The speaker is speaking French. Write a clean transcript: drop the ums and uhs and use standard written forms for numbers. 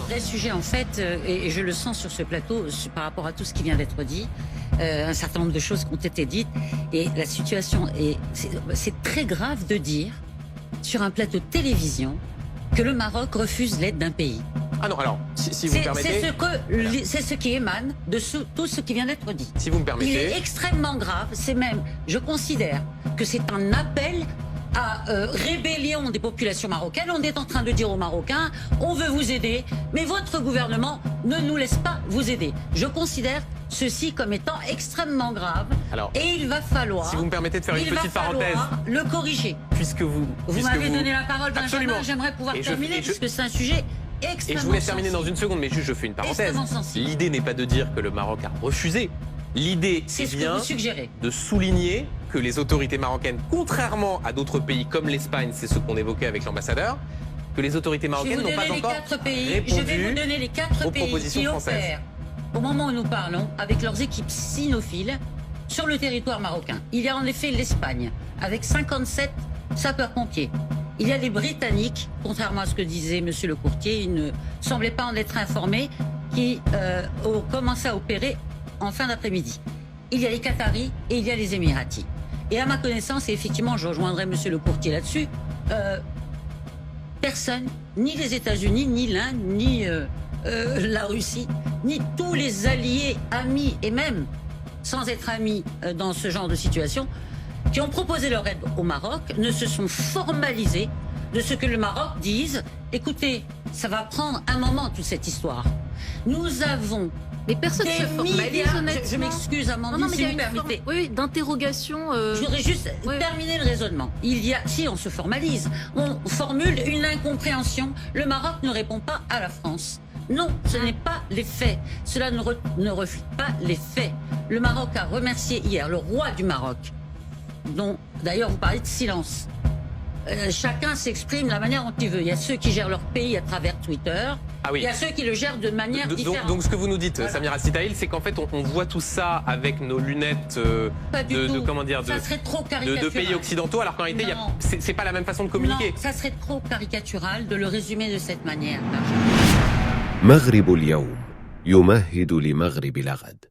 vrai sujet, en fait, et je le sens sur ce plateau, par rapport à tout ce qui vient d'être dit, un certain nombre de choses qui ont été dites, et la situation c'est très grave de dire, sur un plateau de télévision, que le Maroc refuse l'aide d'un pays. Ah non, alors, si vous me permettez... C'est ce qui émane de tout ce qui vient d'être dit. Si vous me permettez... Il est extrêmement grave, c'est même, je considère que c'est un appel à rébellion des populations marocaines. On est en train de dire aux Marocains, on veut vous aider, mais votre gouvernement ne nous laisse pas vous aider. Je considère ceci comme étant extrêmement grave. Alors, et il va falloir... Si vous me permettez de faire une petite parenthèse... le corriger. Puisque vous m'avez donné la parole, Benjamin, j'aimerais pouvoir terminer, puisque c'est un sujet extrêmement Et je vous laisse terminer sensible. dans une seconde, mais juste je fais une parenthèse. L'idée n'est pas de dire que le Maroc a refusé. L'idée est bien de souligner que les autorités marocaines, contrairement à d'autres pays comme l'Espagne, c'est ce qu'on évoquait avec l'ambassadeur, que les autorités marocaines n'ont pas encore répondu Je vais vous donner les 4 pays qui opèrent, au moment où nous parlons, avec leurs équipes cynophiles, sur le territoire marocain. Il y a en effet l'Espagne, avec 57 sapeurs-pompiers. Il y a les Britanniques, contrairement à ce que disait monsieur le courtier, il ne semblait pas en être informé, qui ont commencé à opérer en fin d'après-midi. Il y a les Qataris et il y a les Émiratis. Et à ma connaissance, et effectivement je rejoindrai monsieur le courtier là-dessus, personne, ni les États-Unis, ni l'Inde, ni la Russie, ni tous les alliés, amis et même sans être amis dans ce genre de situation, qui ont proposé leur aide au Maroc, ne se sont formalisés de ce que le Maroc dise. Écoutez, ça va prendre un moment toute cette histoire. Nous avons... Mais personne ne se formalise, honnêtement. Je m'excuse, Amandine, si vous me permettez. Oui, d'interrogation. Je voudrais juste terminer le raisonnement. Si on se formalise, on formule une incompréhension. Le Maroc ne répond pas à la France. Non, ce n'est pas les faits. Cela ne reflète pas les faits. Le Maroc a remercié hier le roi du Maroc, dont d'ailleurs vous parlez de silence. Chacun s'exprime de la manière dont il veut. Il y a ceux qui gèrent leur pays à travers Twitter. Ah oui. Il y a ceux qui le gèrent de manière différente. Donc ce que vous nous dites, voilà. Samira Sitaïl, c'est qu'en fait on voit tout ça avec nos lunettes de pays occidentaux, alors qu'en réalité c'est pas la même façon de communiquer. Non, ça serait trop caricatural de le résumer de cette manière. مغرب اليوم يمهد لمغرب الغد.